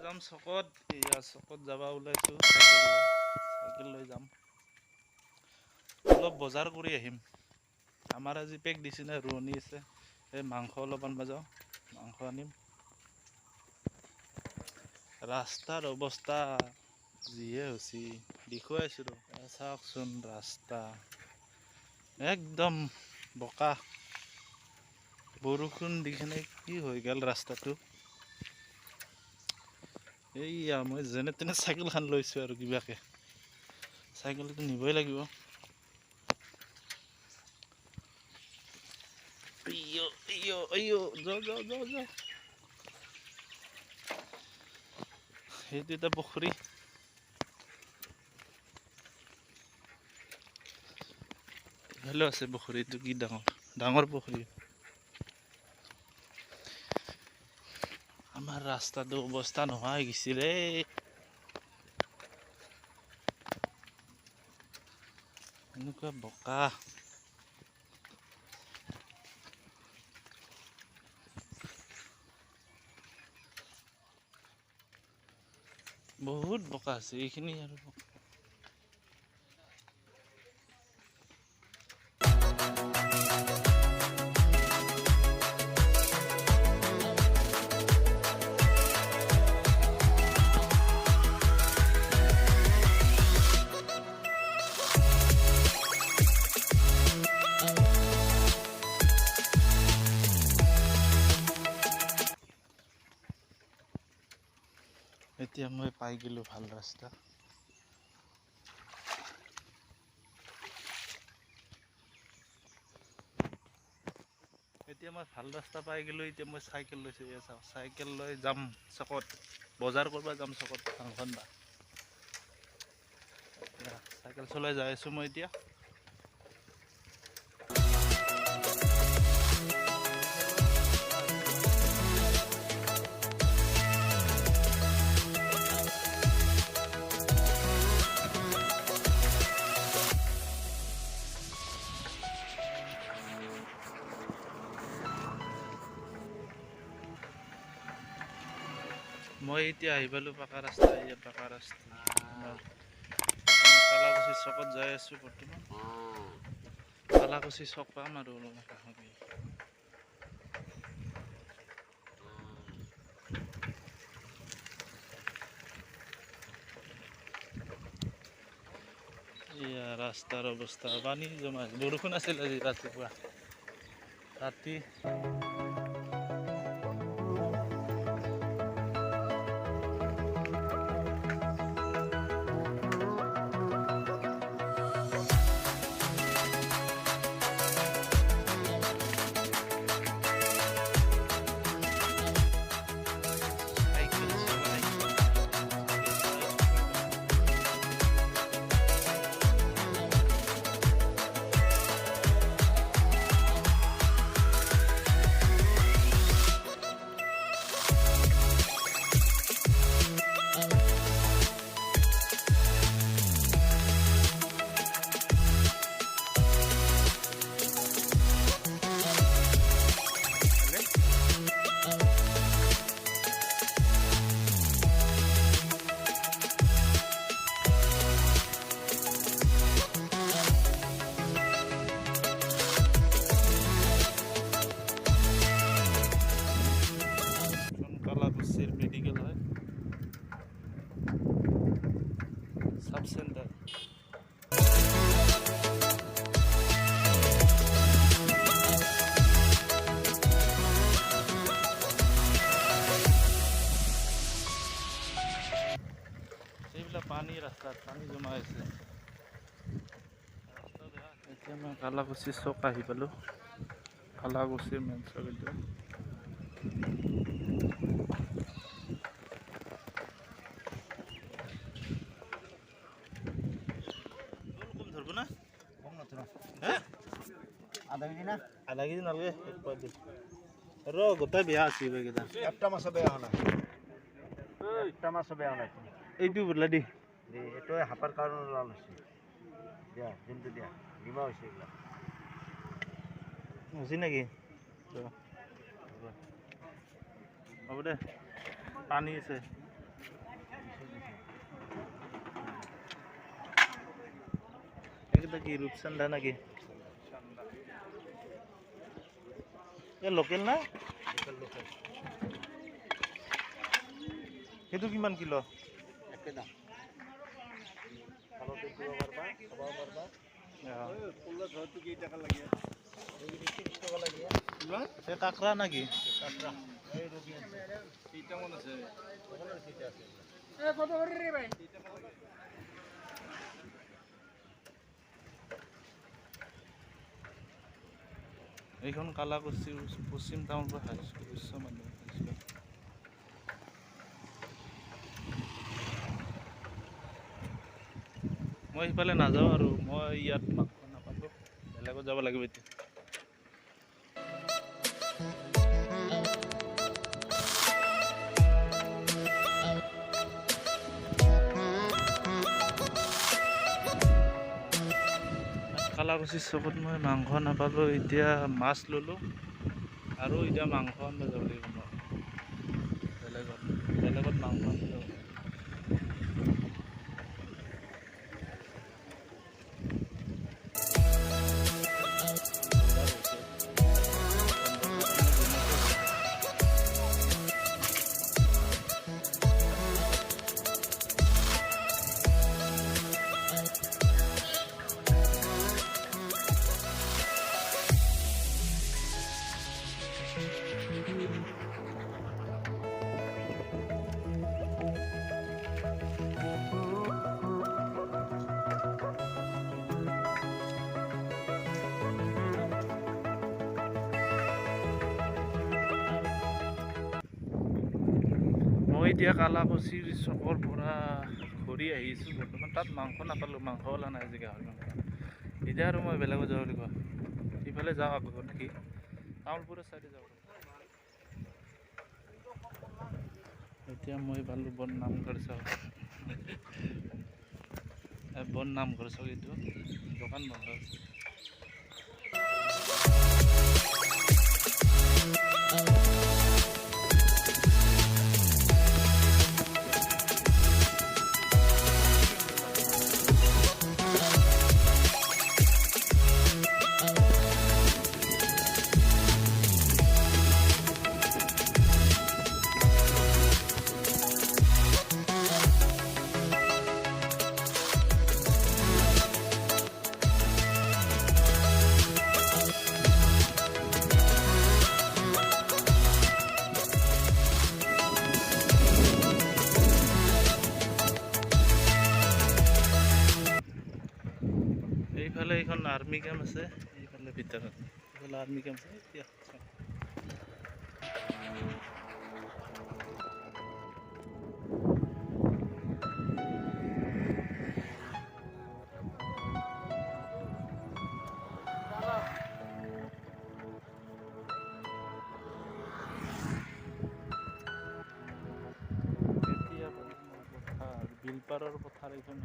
যাম চকত চকত যাব ওলাইছোঁ চাইকেল লৈ যাম অলপ বজাৰ কৰি আহিম আমাৰ আজি পেক দিছে না ৰোৱনী আছে এই মাংস অলপ আনব যাওঁ মাংস আনিম ৰাস্তাৰ অৱস্থা যিহে হৈছে দেখুৱাইছোঁ চাওকচোন ৰাস্তা একদম বোকা বৰষুণ দি কিনে কি হৈ গ'ল ৰাস্তাটো এইয়া মই যেনে তেনে চাইকেলখন লৈছোঁ আৰু কিবাকে চাইকেলটো নিবই লাগিব সেইটো এটা পুখুৰী ভালো আছে পুখুৰীটো কি ডাঙৰ পুখুৰী আমাৰ ৰাস্তাটো অৱস্থা নোহোৱা হৈ গৈছে ৰে এনেকুৱা বোকা বহুত বোকা আছে এইখিনি আৰু এতিয়া মই পাই গ'লো ভাল ৰাস্তা এতিয়া মই ভাল ৰাস্তা পাই গ'লো এতিয়া মই চাইকেল লৈছোঁ চাইকেল লৈ যাম চকত বজাৰ কৰিব যাম চকত মাংস বা চাইকেল চলাই যাই আছোঁ মই এতিয়া মই এতিয়া আহি পালোঁ পাকা ৰাস্তা কালাকুছি চকত যাই আছোঁ বৰ্তমান কালাকুছি চক পাম আৰু এয়া ৰাস্তাৰ অৱস্থা পানী জমা বৰষুণ আছিল আজি ৰাতিপুৱা ৰাতি কালাকুছিৰ মেডিকেল হয় সাব সেন্টাৰ এইবিলাক পানী ৰাস্তাত পানী জমা হৈছে এতিয়া মই কালাকুছি চক আহি পালোঁ কালাকুছিৰ মেইন চক এইটো ধৰবো না আধা কেজি নালগে ৰ গোটাই বেয়া আছে এইকেইটা একটা মাছ বেয়া হোৱা নাই একটা মাছ বেয়া হোৱা নাই এইটো বদলা দি এইটো হাপাৰ কাৰণে লাল হৈছে দিয়া দিনটো দিয়া ডিমা হৈছে এইবিলাক হৈছে নেকি হ'ব দে পানী আছে এটা কি ৰূপচন্দা নেকি এই লোকেল না সেইটো কিমান কিলো একে দাম খালতে দিব পারবা খাবাও পারবা পুল্লা ধরতে কি টাকা লাগে 30 টাকা লাগে সে কাঁকড়া নাকি কাঁকড়া এই রবি আছে এইটা মনে আছে ওখানে সিটা আছে কত করে রে ভাই এইখন কালাকুচি পশ্চিম টাউনৰ হাইস্কুল উচ্চ মাধ্যমিক হাইস্কুল মই সিফালে নাযাওঁ আৰু মই ইয়াত মাংস নাপালোঁ বেলেগত যাব লাগিব এতিয়া কালাকুচি চকত মই মাংস নাপালোঁ এতিয়া মাছ ল'লোঁ আৰু এতিয়া মাংস আনিব যাব লাগিব মই বেলেগত মাংস আনিব যাব মই এতিয়া কালাকুচিৰ চকৰ পৰা ঘূৰি আহিছোঁ বৰ্তমান তাত মাংস নাপালোঁ মাংস ওলা নাই আজি গাহৰি মাংস এতিয়া আৰু মই বেলেগত যাব লাগিব সিফালে যাওঁ আকৌ নেকি তামোলপুৰৰ চাইডে যাব এতিয়া মই পালোঁ বন নামঘৰ চাওঁ বন নামঘৰ চাওঁ এইটো দোকান বন্ধ আছে এইফালে এইখন আৰ্মি কেম্প আছে এইফালে ভিতৰত এইফালে আৰ্মি কেম্প আছে এতিয়া পথাৰ বিলপাৰৰ পথাৰ এইখন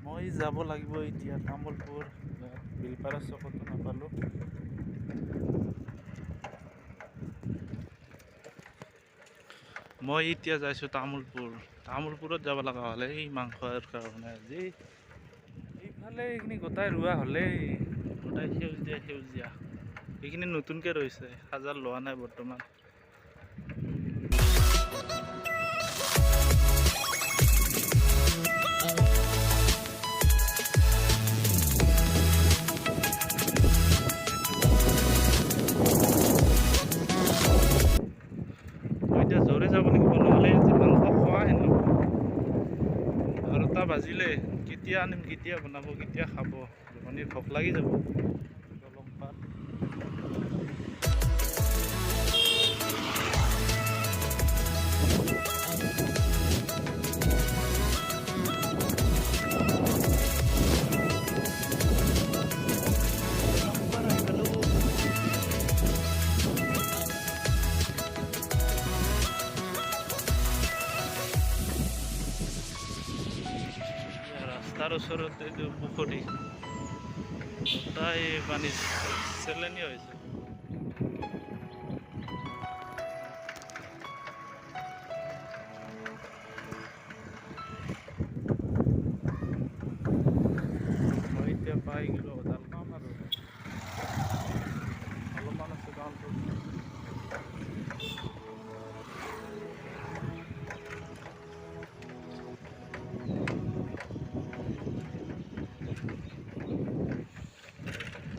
মই যাব লাগিব এতিয়া তামোলপুৰ বিলপাৰা চকতো নাপালোঁ মই এতিয়া যাইছোঁ তামোলপুৰত যাব লগা হ'লে এই মাংসৰ কাৰণে আজি এইফালে এইখিনি গোটাই ৰোৱা হ'লেই গোটাই সেউজীয়া এইখিনি নতুনকৈ ৰৈছে সাজাৰ লোৱা নাই বৰ্তমান এতিয়া জোৰে যাব লাগিব নহ'লে আজি মাংস খোৱা হেনো 12টা বাজিলে কেতিয়া আনিম কেতিয়া বনাব কেতিয়া খাব জোৰণিৰ ভোক লাগি যাব অলপমান তাৰ ওচৰতে পুখুৰী গোটাই পানী চেলেনি হৈছে। মই এতিয়া পাই গ'লো জাল পাম আৰু অলপমান আছে জালটো।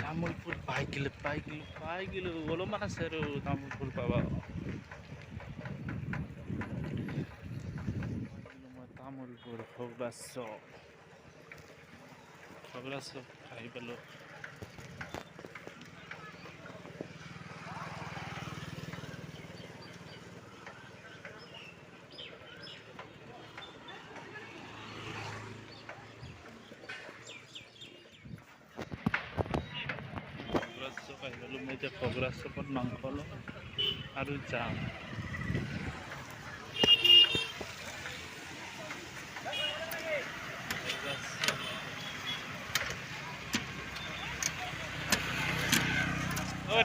তামোল ফুল পাই গ'লো অলপমান আছে আৰু তামোল ফুল পাবা। মই তামোল ফুল খগৰা চপ খাই পেলো। মই এতিয়া খগৰা চপত মাংস লওঁ আৰু যাম।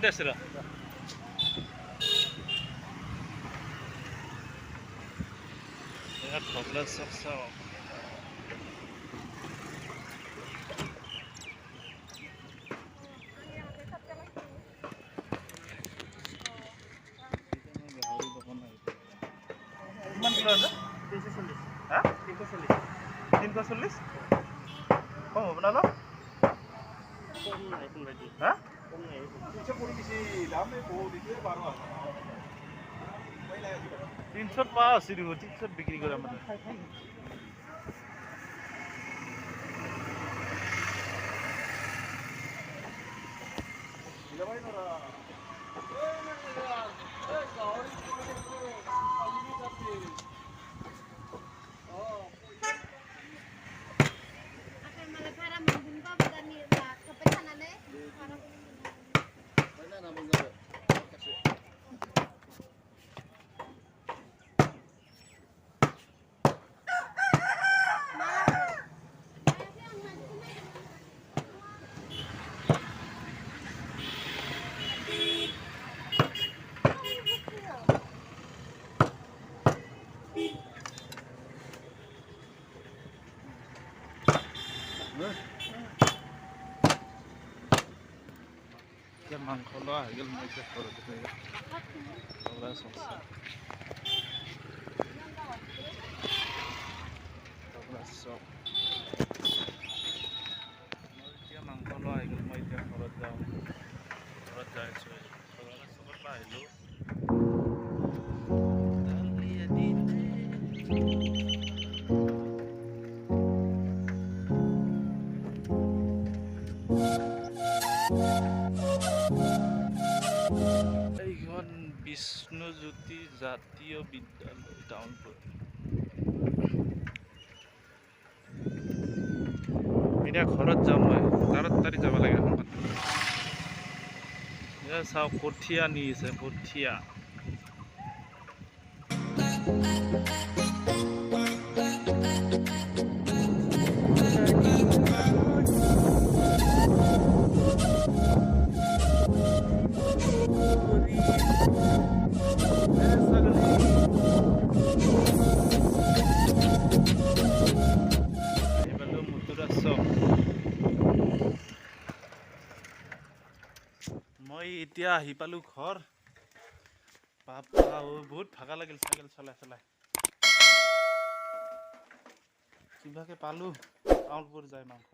দেশৰা খগৰা চপ চাওঁ। কিমান কিলো আছে? 340। হা 340। 340 কম হ'ব না অলপ? কম নাই হা কম নাই 300 পাও আছে দিব 300 বিক্রি করে আমাদের। Ya mangkolo agel mo siya for the wala sauce. Wala sauce. Ya mangkolo agel mo siya for the so wala sauce pa ilo. Dali din. এইখন বিষ্ণুজ্যোতি জাতীয় বিদ্যালয় টাউনপুৰ। এতিয়া ঘৰত যাম মই তাড়াতাড়ি যাব লাগে। এতিয়া চাওঁ কঠীয়া নিছে কঠীয়া। মই এতিয়া আহি পালো ঘৰ। বাপা বহুত ভাগা লাগিল চাইকেল চলাই চলাই। কিবাকে পালো টাউনপুৰ যায় মাংস।